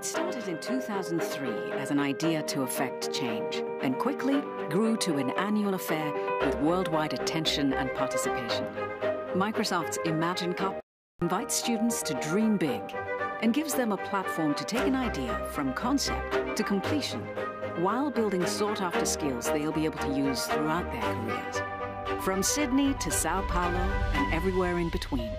It started in 2003 as an idea to affect change, and quickly grew to an annual affair with worldwide attention and participation. Microsoft's Imagine Cup invites students to dream big and gives them a platform to take an idea from concept to completion while building sought-after skills they'll be able to use throughout their careers. From Sydney to Sao Paulo and everywhere in between,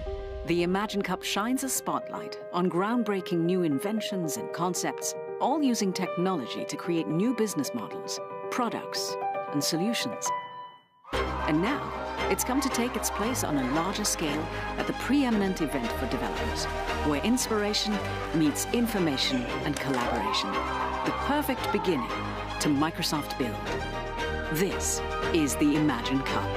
the Imagine Cup shines a spotlight on groundbreaking new inventions and concepts, all using technology to create new business models, products, and solutions. And now, it's come to take its place on a larger scale at the preeminent event for developers, where inspiration meets information and collaboration. The perfect beginning to Microsoft Build. This is the Imagine Cup.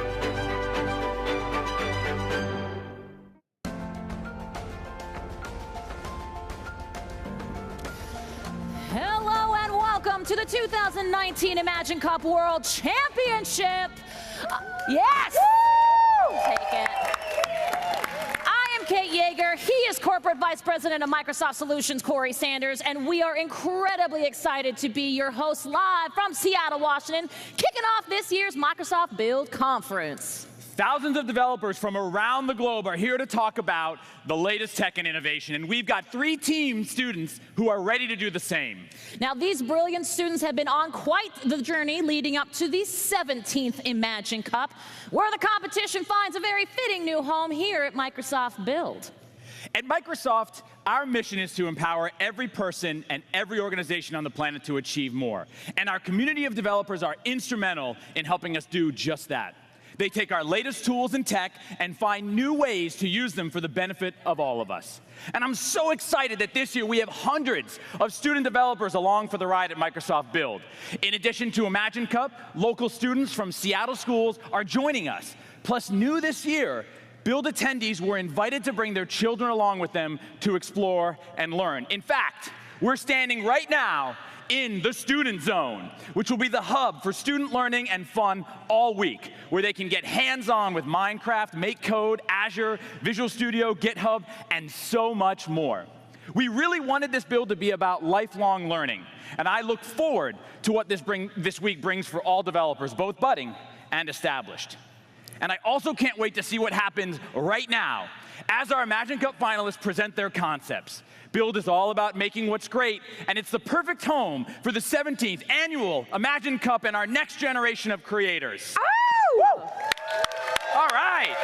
Hello and welcome to the 2019 Imagine Cup World Championship. Yes! Woo! Take it. I am Kate Yeager. He is Corporate Vice President of Microsoft Solutions, Corey Sanders, and we are incredibly excited to be your hosts live from Seattle, Washington, kicking off this year's Microsoft Build Conference. Thousands of developers from around the globe are here to talk about the latest tech and innovation, and we've got 3 team students who are ready to do the same. Now, these brilliant students have been on quite the journey leading up to the 17th Imagine Cup, where the competition finds a very fitting new home here at Microsoft Build. At Microsoft, our mission is to empower every person and every organization on the planet to achieve more, and our community of developers are instrumental in helping us do just that. They take our latest tools and tech and find new ways to use them for the benefit of all of us. And I'm so excited that this year we have hundreds of student developers along for the ride at Microsoft Build. In addition to Imagine Cup, local students from Seattle schools are joining us. Plus, new this year, Build attendees were invited to bring their children along with them to explore and learn. In fact, we're standing right now in the Student Zone, which will be the hub for student learning and fun all week, where they can get hands-on with Minecraft, Make Code, Azure, Visual Studio, GitHub, and so much more. We really wanted this build to be about lifelong learning, and I look forward to what this week brings for all developers, both budding and established. And I also can't wait to see what happens right now as our Imagine Cup finalists present their concepts. Build is all about making what's great, and it's the perfect home for the 17th annual Imagine Cup and our next generation of creators. Oh! All right.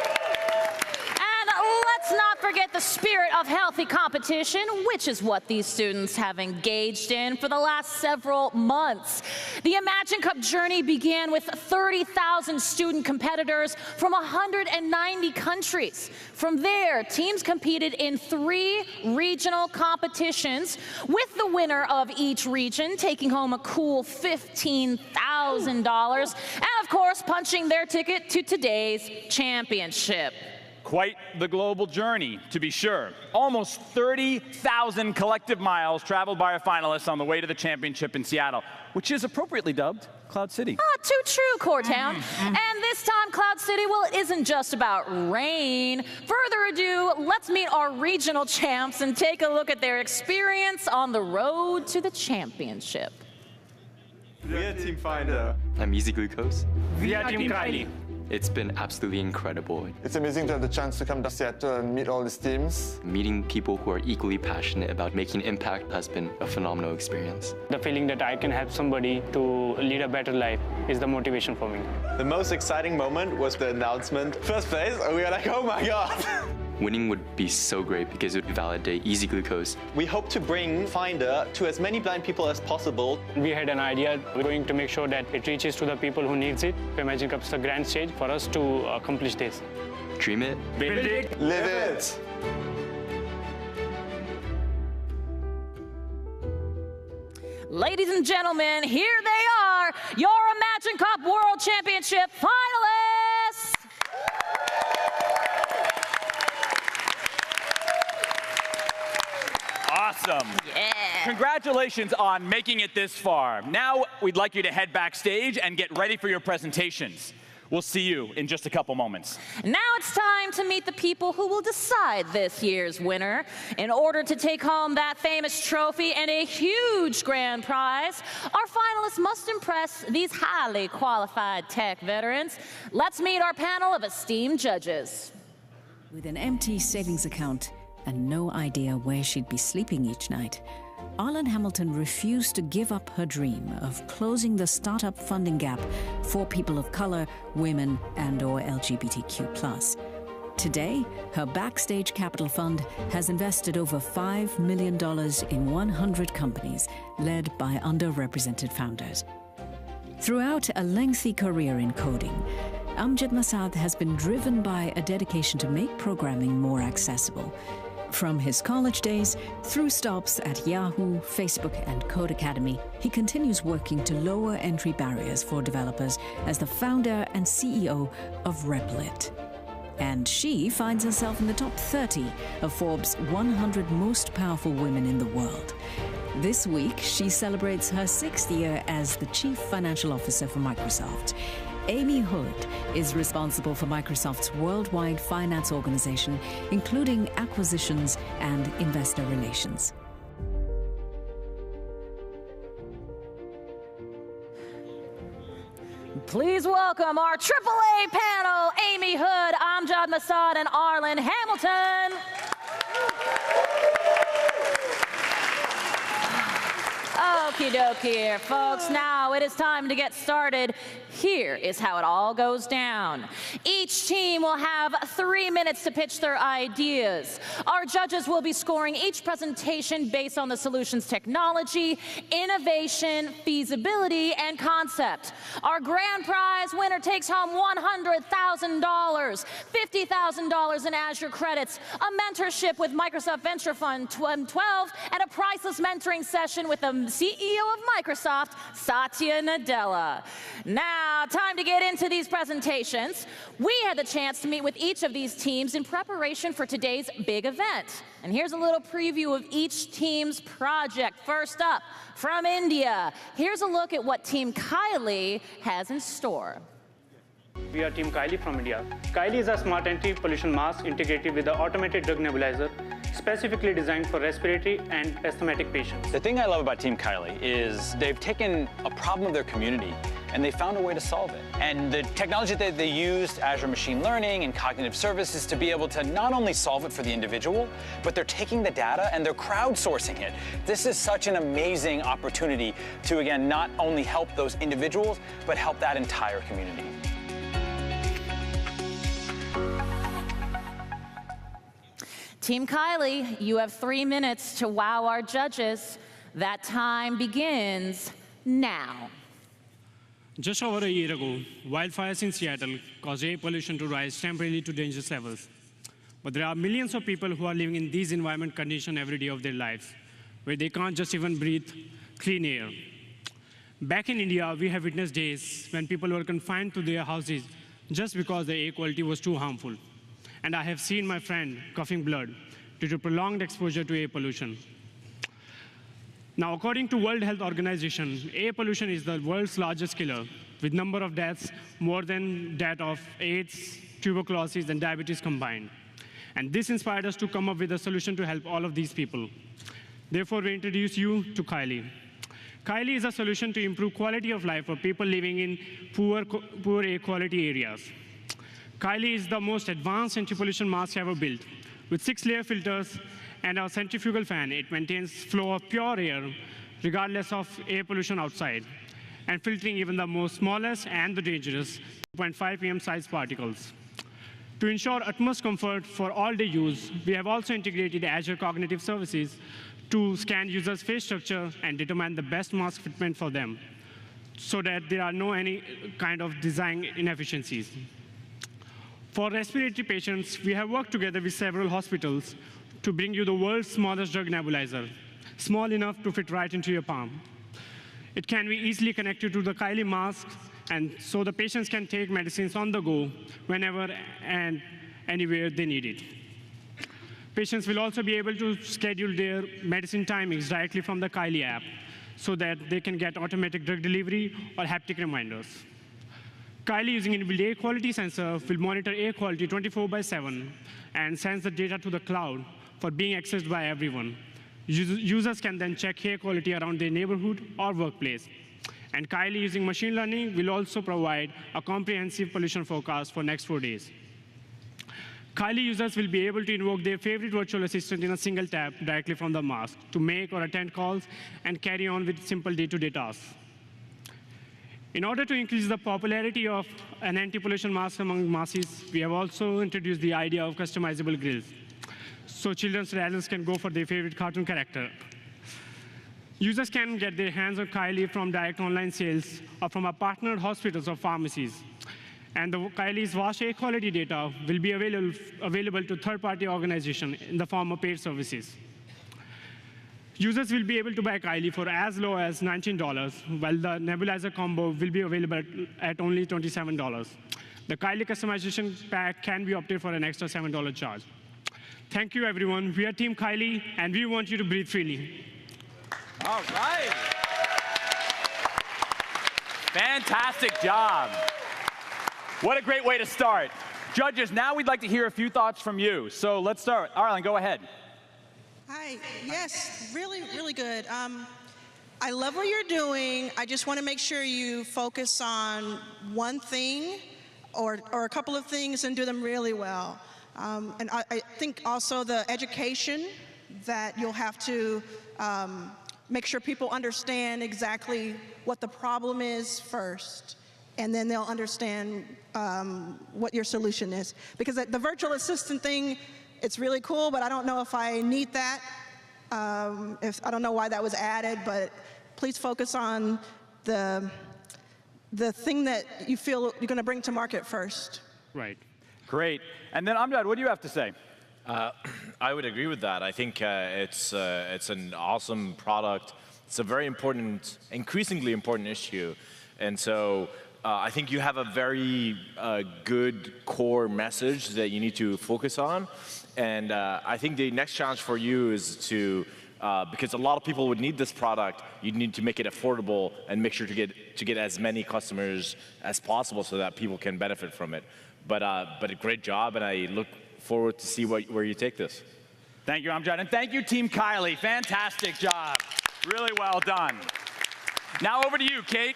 And let's not forget the spirit of healthy competition, which is what these students have engaged in for the last several months. The Imagine Cup journey began with 30,000 student competitors from 190 countries. From there, teams competed in 3 regional competitions, with the winner of each region taking home a cool $15,000, and of course, punching their ticket to today's championship. Quite the global journey, to be sure. Almost 30,000 collective miles traveled by our finalists on the way to the championship in Seattle, which is appropriately dubbed Cloud City. Ah, too true, Coretown. And this time, Cloud City, well, it isn't just about rain. Further ado, let's meet our regional champs and take a look at their experience on the road to the championship. We are Team Finder. I'm Easy Glucose. We are Team Kylie. It's been absolutely incredible. It's amazing to have the chance to come to Seattle and meet all these teams. Meeting people who are equally passionate about making impact has been a phenomenal experience. The feeling that I can help somebody to lead a better life is the motivation for me. The most exciting moment was the announcement. First place, and we were like, oh my God. Winning would be so great because it would validate Easy Glucose. We hope to bring Finder to as many blind people as possible. We had an idea. We're going to make sure that it reaches to the people who needs it. Imagine Cup is a grand stage for us to accomplish this. Dream it. Build it. Live it. Ladies and gentlemen, here they are, your Imagine Cup World Championship finalists. Awesome. Yeah. Congratulations on making it this far. Now we'd like you to head backstage and get ready for your presentations. We'll see you in just a couple moments. Now it's time to meet the people who will decide this year's winner. In order to take home that famous trophy and a huge grand prize, our finalists must impress these highly qualified tech veterans. Let's meet our panel of esteemed judges. With an empty savings account and no idea where she'd be sleeping each night, Arlen Hamilton refused to give up her dream of closing the startup funding gap for people of color, women, and/or LGBTQ+. Today, her Backstage Capital Fund has invested over $5 million in 100 companies led by underrepresented founders. Throughout a lengthy career in coding, Amjad Masad has been driven by a dedication to make programming more accessible. From his college days, through stops at Yahoo, Facebook, and Code Academy, he continues working to lower entry barriers for developers as the founder and CEO of Replit. And she finds herself in the top 30 of Forbes' 100 most powerful women in the world. This week, she celebrates her 6th year as the Chief Financial Officer for Microsoft. Amy Hood is responsible for Microsoft's worldwide finance organization, including acquisitions and investor relations. Please welcome our AAA panel, Amy Hood, Amjad Masad, and Arlen Hamilton. Okie dokie, folks. Now it is time to get started. Here is how it all goes down. Each team will have 3 minutes to pitch their ideas. Our judges will be scoring each presentation based on the solution's technology, innovation, feasibility, and concept. Our grand prize winner takes home $100,000, $50,000 in Azure credits, a mentorship with Microsoft Venture Fund 12, and a priceless mentoring session with the CEO of Microsoft, Satya Nadella. Now, time to get into these presentations. We had the chance to meet with each of these teams in preparation for today's big event. And here's a little preview of each team's project. First up, from India, here's a look at what Team Kylie has in store. We are Team Kylie from India. Kylie is a smart anti-pollution mask integrated with the automated drug nebulizer, specifically designed for respiratory and asthmatic patients. The thing I love about Team Kylie is they've taken a problem of their community and they found a way to solve it. And the technology that they used, Azure Machine Learning and cognitive services, to be able to not only solve it for the individual, but they're taking the data and they're crowdsourcing it. This is such an amazing opportunity to, again, not only help those individuals, but help that entire community. Team Kylie, you have 3 minutes to wow our judges. That time begins now. Just over a year ago, wildfires in Seattle caused air pollution to rise temporarily to dangerous levels. But there are millions of people who are living in these environment conditions every day of their lives, where they can't just even breathe clean air. Back in India, we have witnessed days when people were confined to their houses just because the air quality was too harmful. And I have seen my friend coughing blood due to prolonged exposure to air pollution. Now, according to World Health Organization, air pollution is the world's largest killer, with number of deaths more than that of AIDS, tuberculosis, and diabetes combined. And this inspired us to come up with a solution to help all of these people. Therefore, we introduce you to Kylie. Kylie is a solution to improve quality of life for people living in poor air quality areas. Kylie is the most advanced anti-pollution mask ever built. With 6-layer filters and a centrifugal fan, it maintains flow of pure air, regardless of air pollution outside, and filtering even the most smallest and the dangerous 2.5 ppm size particles. To ensure utmost comfort for all-day use, we have also integrated Azure Cognitive Services to scan users' face structure and determine the best mask fitment for them, so that there are no any kind of design inefficiencies. For respiratory patients, we have worked together with several hospitals to bring you the world's smallest drug nebulizer, small enough to fit right into your palm. It can be easily connected to the Kylie mask, and so the patients can take medicines on the go whenever and anywhere they need it. Patients will also be able to schedule their medicine timings directly from the Kylie app so that they can get automatic drug delivery or haptic reminders. Kylie, using an air quality sensor, will monitor air quality 24/7 and sends the data to the cloud for being accessed by everyone. Users can then check air quality around their neighborhood or workplace. And Kylie, using machine learning, will also provide a comprehensive pollution forecast for next 4 days. Kylie users will be able to invoke their favorite virtual assistant in a single tap directly from the mask to make or attend calls and carry on with simple day-to-day tasks. In order to increase the popularity of an anti-pollution mask among masses, we have also introduced the idea of customizable grills, so children's adults can go for their favorite cartoon character. Users can get their hands on Kylie from direct online sales or from our partnered hospitals or pharmacies. And Kylie's vast air quality data will be available to third-party organizations in the form of paid services. Users will be able to buy Kylie for as low as $19, while the nebulizer combo will be available at only $27. The Kylie customization pack can be opted for an extra $7 charge. Thank you, everyone. We are Team Kylie, and we want you to breathe freely. All right. Fantastic job. What a great way to start. Judges, now we'd like to hear a few thoughts from you. So let's start. Arlen, go ahead. Hi. Yes, really, really good. I love what you're doing. I just want to make sure you focus on one thing or a couple of things and do them really well. And I think also the education that you'll have to make sure people understand exactly what the problem is first, and then they'll understand what your solution is. Because the virtual assistant thing, it's really cool, but I don't know if I need that. I don't know why that was added, but please focus on the thing that you feel you're going to bring to market first. Right. Great. And then Amjad, what do you have to say? I would agree with that. I think it's an awesome product. It's a very important, increasingly important issue. And so I think you have a very good core message that you need to focus on. And I think the next challenge for you is to, because a lot of people would need this product, you need to make it affordable and make sure to get as many customers as possible so that people can benefit from it. But a great job, and I look forward to see where you take this. Thank you, Amjad. And thank you, Team Kylie. Fantastic job. Really well done. Now over to you, Kate.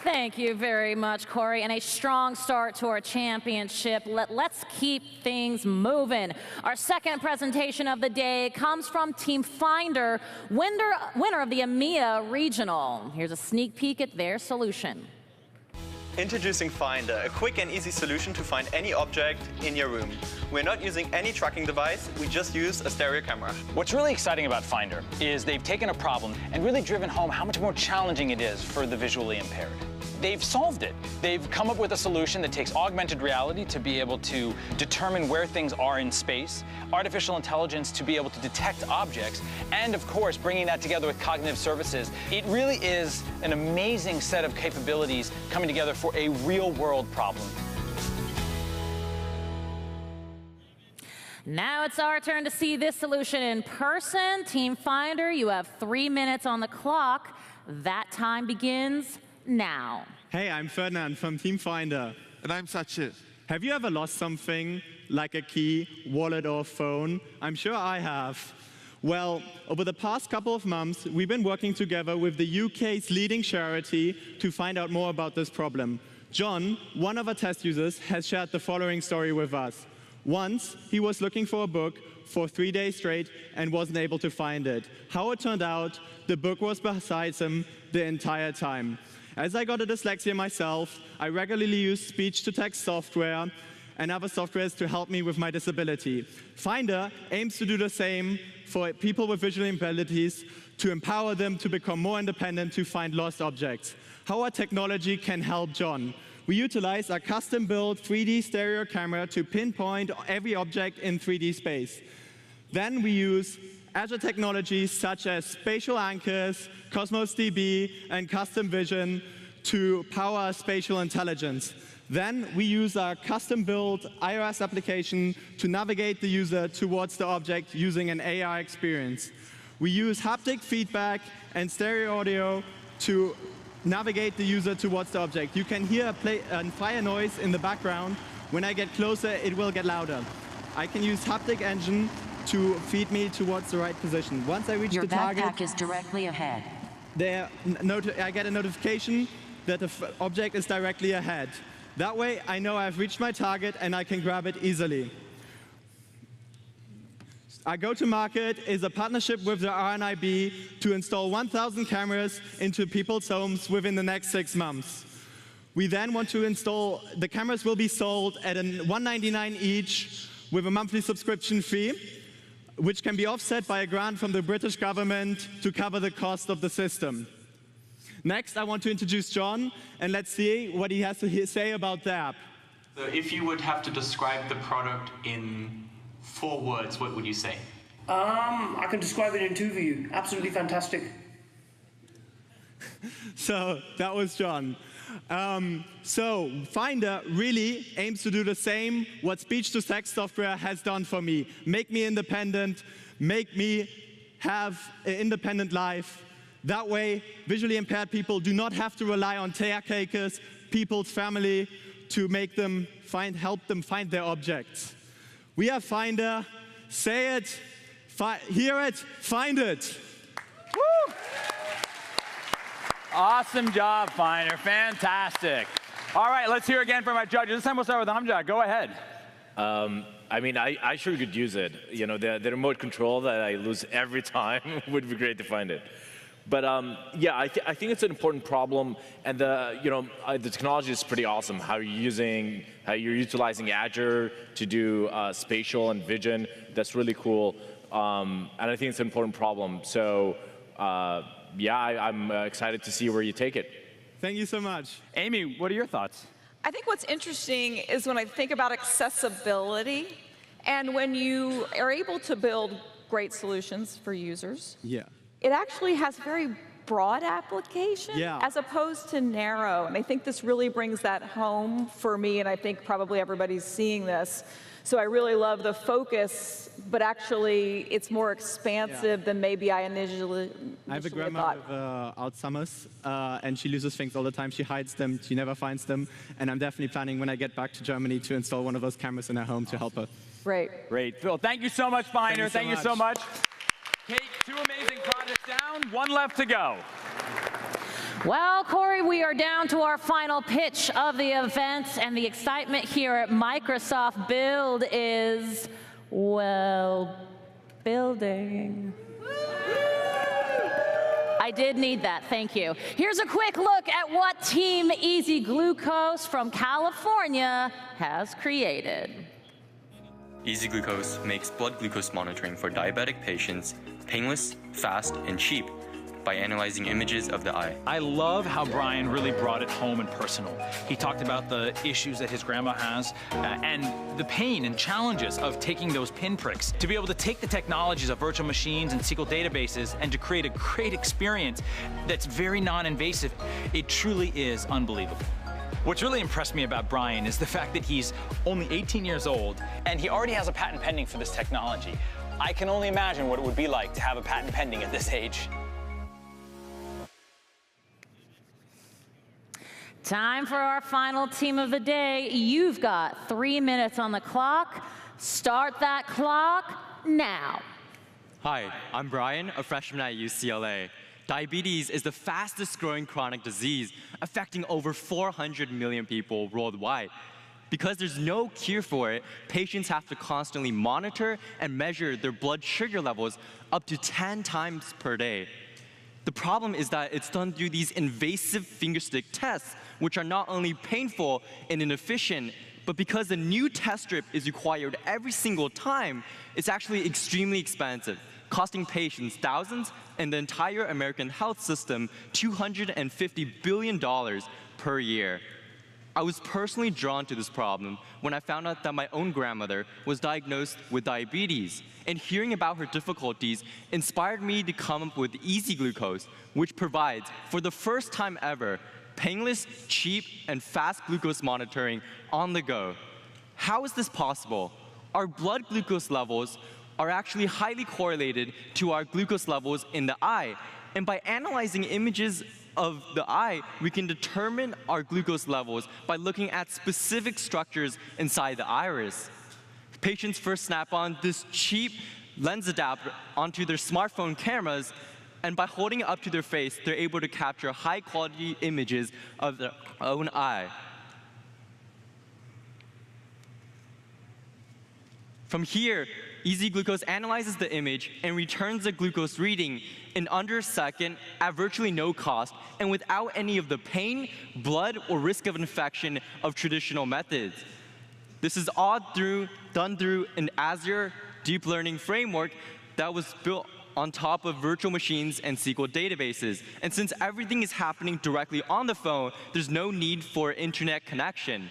Thank you very much, Corey, and a strong start to our championship. Let's keep things moving. Our second presentation of the day comes from Team Finder, winner of the EMEA Regional. Here's a sneak peek at their solution. Introducing Finder, a quick and easy solution to find any object in your room. We're not using any tracking device, we just use a stereo camera. What's really exciting about Finder is they've taken a problem and really driven home how much more challenging it is for the visually impaired. They've solved it. They've come up with a solution that takes augmented reality to be able to determine where things are in space, artificial intelligence to be able to detect objects, and of course, bringing that together with cognitive services. It really is an amazing set of capabilities coming together for a real-world problem. Now it's our turn to see this solution in person. Team Finder, you have 3 minutes on the clock. That time begins now. Hey, I'm Ferdinand from Team Finder. And I'm Sachin. Have you ever lost something like a key, wallet, or phone? I'm sure I have. Well, over the past couple of months, we've been working together with the UK's leading charity to find out more about this problem. John, one of our test users, has shared the following story with us. Once, he was looking for a book for 3 days straight and wasn't able to find it. How it turned out, the book was beside him the entire time. As I got a dyslexia myself, I regularly use speech-to-text software and other softwares to help me with my disability. Finder aims to do the same for people with visual abilities to empower them to become more independent to find lost objects. How our technology can help John. We utilize a custom-built 3D stereo camera to pinpoint every object in 3D space. Then we use Azure technologies such as spatial anchors, Cosmos DB, and custom vision to power spatial intelligence. Then we use a custom-built iOS application to navigate the user towards the object using an AR experience. We use haptic feedback and stereo audio to navigate the user towards the object. You can hear a fire noise in the background. When I get closer, it will get louder. I can use haptic engine to feed me towards the right position. Once I reach the target, Your backpack is directly ahead. I get a notification that the object is directly ahead. That way, I know I've reached my target and I can grab it easily. Our go-to-market is a partnership with the RNIB to install 1,000 cameras into people's homes within the next 6 months. We then want to install, the cameras will be sold at $199 each with a monthly subscription fee, which can be offset by a grant from the British government to cover the cost of the system. Next, I want to introduce John, and let's see what he has to say about the app. So if you would have to describe the product in 4 words, what would you say? I can describe it in 2 for you. Absolutely fantastic. So that was John. So Finder really aims to do the same what speech-to-text software has done for me. Make me independent, make me have an independent life. That way, visually impaired people do not have to rely on caretakers, people's family, to make them help them find their objects. We have Finder. Say it, hear it, find it. Woo! Awesome job, Finder. Fantastic. All right, let's hear again from our judges. This time we'll start with Amjad. Go ahead. I mean, I sure could use it. You know, the remote control that I lose every time would be great to find it. But yeah, I think it's an important problem, and the technology is pretty awesome. How you're utilizing Azure to do spatial and vision. That's really cool, and I think it's an important problem. So yeah, I'm excited to see where you take it. Thank you so much, Amy. What are your thoughts? I think what's interesting is when I think about accessibility, and when you are able to build great solutions for users. Yeah. It actually has very broad application as opposed to narrow. And I think this really brings that home for me, and I think probably everybody's seeing this. So I really love the focus, but actually it's more expansive than maybe I initially I have a grandma with Alzheimer's, and she loses things all the time. She hides them, she never finds them. And I'm definitely planning when I get back to Germany to install one of those cameras in her home to help her. Great. Great. Phil, thank you so much, Finder. Thank you so much. Kate, 2 amazing projects down, 1 left to go. Well, Corey, we are down to our final pitch of the event, and the excitement here at Microsoft Build is, well, building. I did need that, thank you. Here's a quick look at what Team Easy Glucose from California has created. Easy Glucose makes blood glucose monitoring for diabetic patients painless, fast, and cheap by analyzing images of the eye. I love how Brian really brought it home and personal. He talked about the issues that his grandma has and the pain and challenges of taking those pinpricks. To be able to take the technologies of virtual machines and SQL databases and to create a great experience that's very non-invasive, it truly is unbelievable. What's really impressed me about Brian is the fact that he's only 18 years old and he already has a patent pending for this technology. I can only imagine what it would be like to have a patent pending at this age. Time for our final team of the day. You've got 3 minutes on the clock. Start that clock now. Hi, I'm Brian, a freshman at UCLA. Diabetes is the fastest growing chronic disease, affecting over 400 million people worldwide. Because there's no cure for it, patients have to constantly monitor and measure their blood sugar levels up to 10 times per day. The problem is that it's done through these invasive fingerstick tests, which are not only painful and inefficient, but because a new test strip is required every single time, it's actually extremely expensive, costing patients thousands and the entire American health system $250 billion per year. I was personally drawn to this problem when I found out that my own grandmother was diagnosed with diabetes, and hearing about her difficulties inspired me to come up with Easy Glucose, which provides, for the first time ever, painless, cheap, and fast glucose monitoring on the go. How is this possible? Our blood glucose levels are actually highly correlated to our glucose levels in the eye, and by analyzing images of the eye, we can determine our glucose levels by looking at specific structures inside the iris. Patients first snap on this cheap lens adapter onto their smartphone cameras, and by holding it up to their face, they're able to capture high-quality images of their own eye. From here, Easy Glucose analyzes the image and returns the glucose reading in under a second at virtually no cost and without any of the pain, blood, or risk of infection of traditional methods. This is all done through an Azure deep learning framework that was built on top of virtual machines and SQL databases. And since everything is happening directly on the phone, there's no need for internet connection.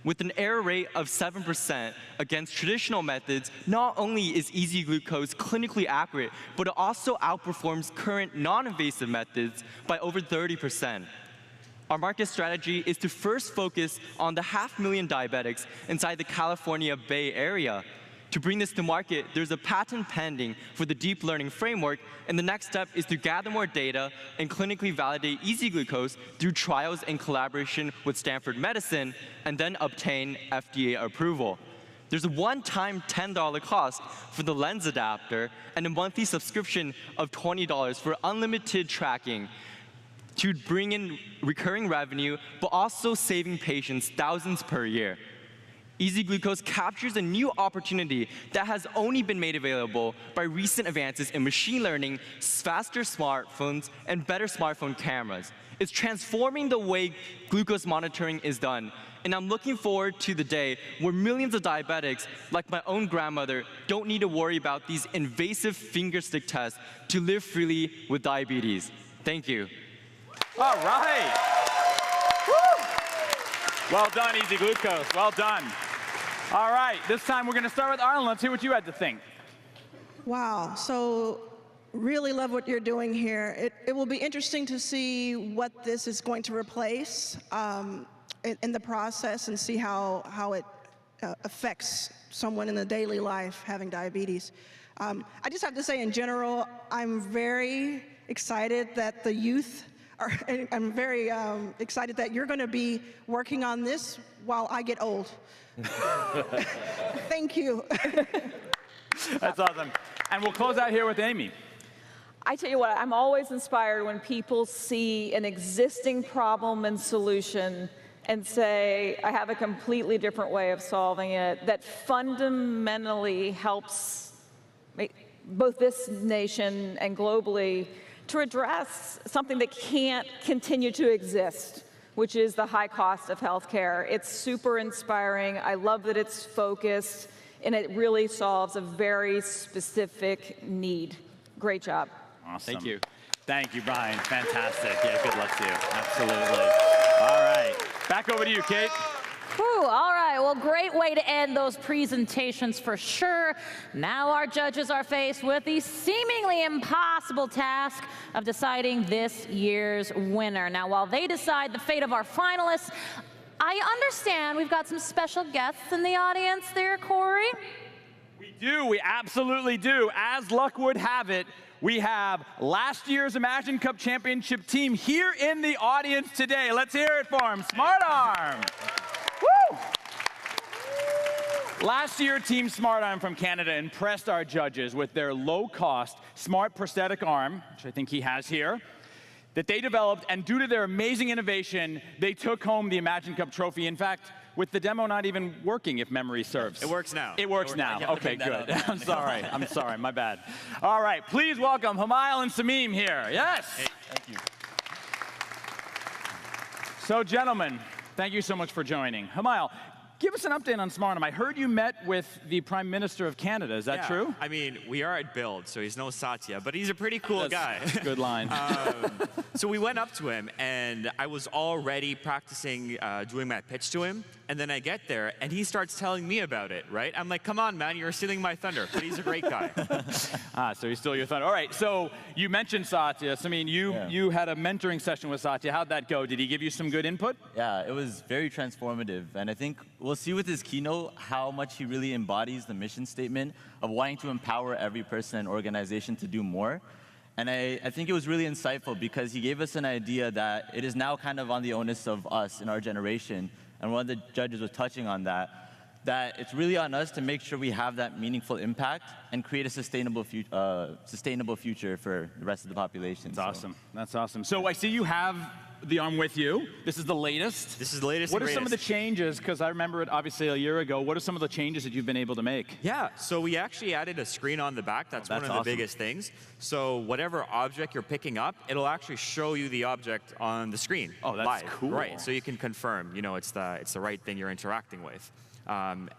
With an error rate of 7% against traditional methods, not only is Easy Glucose clinically accurate, but it also outperforms current non-invasive methods by over 30%. Our market strategy is to first focus on the 500,000 diabetics inside the California Bay Area. To bring this to market, there's a patent pending for the deep learning framework, and the next step is to gather more data and clinically validate Easy Glucose through trials in collaboration with Stanford Medicine, and then obtain FDA approval. There's a one-time $10 cost for the lens adapter and a monthly subscription of $20 for unlimited tracking to bring in recurring revenue, but also saving patients thousands per year. Easy Glucose captures a new opportunity that has only been made available by recent advances in machine learning, faster smartphones, and better smartphone cameras. It's transforming the way glucose monitoring is done, and I'm looking forward to the day where millions of diabetics, like my own grandmother, don't need to worry about these invasive fingerstick tests to live freely with diabetes. Thank you. All right. Woo. Well done, Easy Glucose. Well done. All right, this time we're going to start with Arlen. Let's hear what you had to think. Wow, so really love what you're doing here. It will be interesting to see what this is going to replace in the process and see how it affects someone in the daily life having diabetes. I just have to say, in general, I'm very excited that the youth I'm very excited that you're going to be working on this while I get old. Thank you. That's awesome. And we'll close out here with Amy. I tell you what, I'm always inspired when people see an existing problem and solution and say, I have a completely different way of solving it that fundamentally helps both this nation and globally to address something that can't continue to exist, which is the high cost of healthcare. It's super inspiring. I love that it's focused, and it really solves a very specific need. Great job. Awesome. Thank you. Thank you, Brian. Fantastic. Yeah, good luck to you. Absolutely. All right. Back over to you, Kate. Whew, all right, well, great way to end those presentations for sure. Now our judges are faced with the seemingly impossible task of deciding this year's winner. Now, while they decide the fate of our finalists, I understand we've got some special guests in the audience there, Corey. We do, we absolutely do. As luck would have it, we have last year's Imagine Cup Championship team here in the audience today. Let's hear it for them. Smart Arm. Woo! Last year, Team Smart Arm from Canada impressed our judges with their low-cost, smart prosthetic arm, which I think he has here, that they developed, and due to their amazing innovation, they took home the Imagine Cup trophy. In fact, with the demo not even working, if memory serves. It works now. It works now. Okay, good. I'm sorry. I'm sorry. My bad. All right, please welcome Humayl and Samim here. Yes. Hey, thank you. So, gentlemen, thank you so much for joining. Humayl, give us an update on Smart Arm. I heard you met with the Prime Minister of Canada. Is that true? I mean, we are at Build, so he's no Satya, but he's a pretty cool guy. Good line. So we went up to him, and I was already practicing doing my pitch to him, and then I get there, and he starts telling me about it, right? I'm like, come on, man, you're stealing my thunder, but he's a great guy. So he's still your thunder. All right, so you mentioned Satya. So, I mean, you had a mentoring session with Satya. How'd that go? Did he give you some good input? Yeah, it was very transformative, and I think we'll see with his keynote how much he really embodies the mission statement of wanting to empower every person and organization to do more. And I think it was really insightful because he gave us an idea that it is now kind of on the onus of us in our generation, and one of the judges was touching on that it's really on us to make sure we have that meaningful impact and create a sustainable future for the rest of the population. That's awesome. That's awesome. So I see you have the arm with you. This is the latest. This is the latest. What are some of the changes? Because I remember it obviously a year ago. What are some of the changes that you've been able to make? Yeah, so we actually added a screen on the back. That's one of the biggest things. So whatever object you're picking up, it'll actually show you the object on the screen. Oh, that's live. cool. Right, so you can confirm, you know, it's the right thing you're interacting with.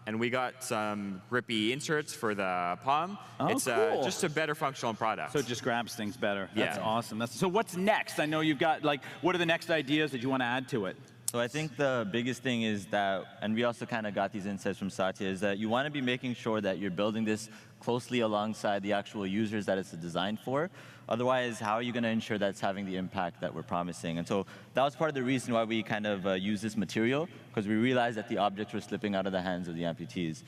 And we got some grippy inserts for the palm. It's cool. just a better functional product. So it just grabs things better. That's Yeah. awesome. So what's next? I know you've got, like, what are the next ideas that you want to add to it? So I think the biggest thing is that, and we also kind of got these insights from Satya, is that you want to be making sure that you're building this closely alongside the actual users that it's designed for. Otherwise, how are you going to ensure that it's having the impact that we're promising? And so that was part of the reason why we kind of use this material, because we realized that the objects were slipping out of the hands of the amputees.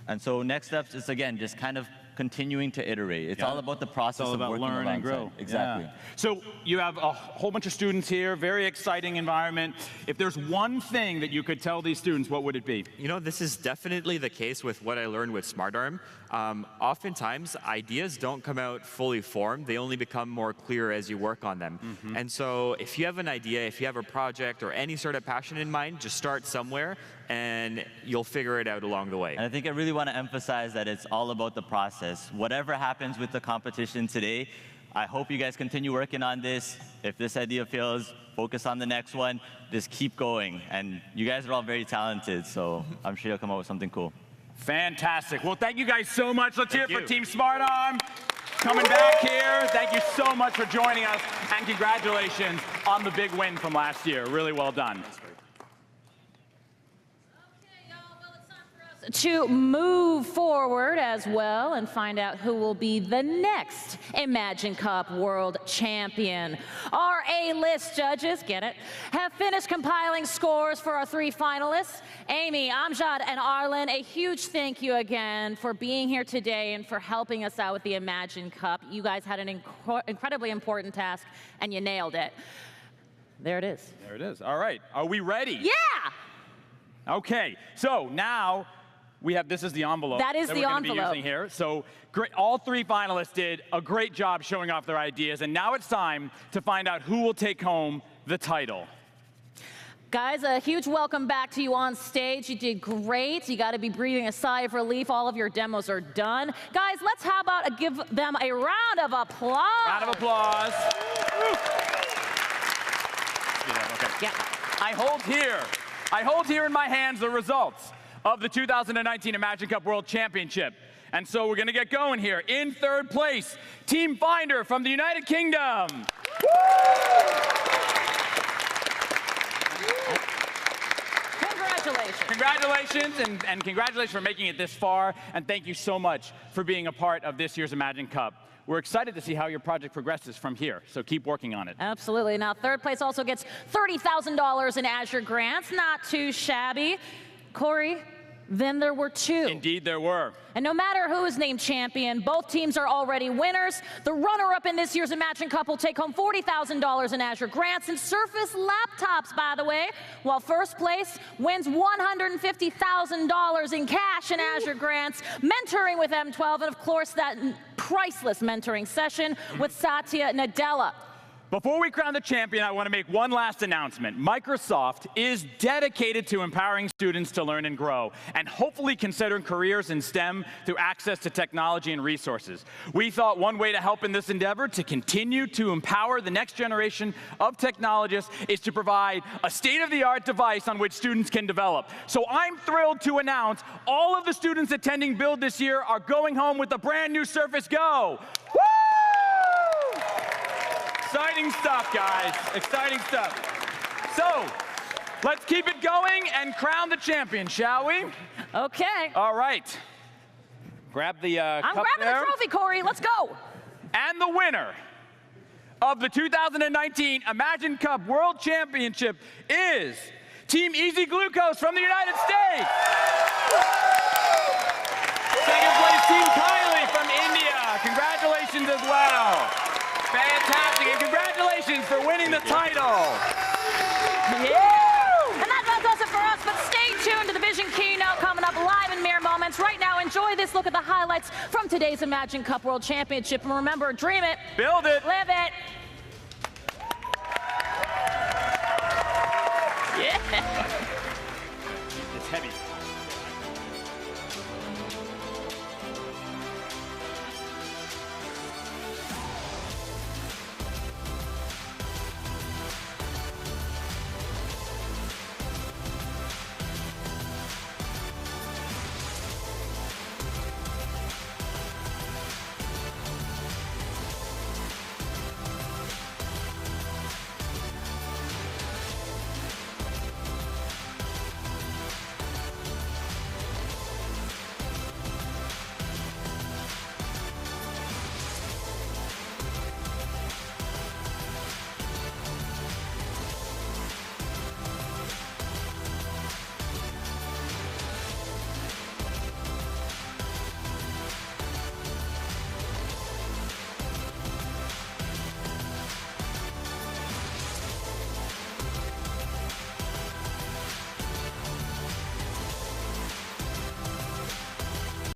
And so next steps is, again, just kind of continuing to iterate. It's all about the process of working alongside. Learn and grow. Exactly. Yeah. So you have a whole bunch of students here, very exciting environment. If there's one thing that you could tell these students, what would it be? You know, this is definitely the case with what I learned with SmartArm. Oftentimes, ideas don't come out fully formed. They only become more clear as you work on them. And so if you have an idea, if you have a project or any sort of passion in mind, just start somewhere and you'll figure it out along the way. And I think I really want to emphasize that it's all about the process. Whatever happens with the competition today, I hope you guys continue working on this. If this idea fails, focus on the next one. Just keep going. And you guys are all very talented, so I'm sure you'll come up with something cool. Fantastic. Well, thank you guys so much. Let's hear it for Team SmartArm. Coming back here. Thank you so much for joining us, and congratulations on the big win from last year. Really well done. To move forward as well and find out who will be the next Imagine Cup World Champion. Our A-list judges, get it, have finished compiling scores for our 3 finalists. Amy, Amjad, and Arlen, a huge thank you again for being here today and for helping us out with the Imagine Cup. You guys had an incredibly important task, and you nailed it. There it is. There it is. All right. Are we ready? Yeah! Okay. So now we have, this is the envelope. That is the we're gonna envelope. be using here. So great, all 3 finalists did a great job showing off their ideas, and now it's time to find out who will take home the title. Guys, a huge welcome back to you on stage. You did great. You got to be breathing a sigh of relief. All of your demos are done. Guys, let's how about give them a round of applause. Round of applause. Okay. Yeah. I hold here in my hands the results of the 2019 Imagine Cup World Championship. And so we're going to get going here. In 3rd place, Team Finder from the United Kingdom. Congratulations. Congratulations, and congratulations for making it this far. And thank you so much for being a part of this year's Imagine Cup. We're excited to see how your project progresses from here, so keep working on it. Absolutely. Now, 3rd place also gets $30,000 in Azure grants. Not too shabby. Corey, then there were 2. Indeed, there were. And no matter who is named champion, both teams are already winners. The runner-up in this year's Imagine Cup will take home $40,000 in Azure grants and Surface laptops, by the way, while 1st place wins $150,000 in cash in Azure grants, mentoring with M12, and of course that priceless mentoring session with Satya Nadella. Before we crown the champion, I want to make one last announcement. Microsoft is dedicated to empowering students to learn and grow, and hopefully consider careers in STEM through access to technology and resources. We thought one way to help in this endeavor to continue to empower the next generation of technologists is to provide a state-of-the-art device on which students can develop. So I'm thrilled to announce all of the students attending Build this year are going home with a brand new Surface Go. Woo! Exciting stuff, guys. Exciting stuff. So, let's keep it going and crown the champion, shall we? Okay. All right. Grab the I'm cup grabbing there. the trophy, Corey. Let's go. And the winner of the 2019 Imagine Cup World Championship is Team Easy Glucose from the United States. 2nd place, Team Kylie from India. Congratulations as well. for winning the title. Yeah! And that about does it for us, but stay tuned to the Vision keynote coming up live in mere moments. Right now, enjoy this look at the highlights from today's Imagine Cup World Championship. And remember, dream it. Build it. Live it. Yeah. It's heavy.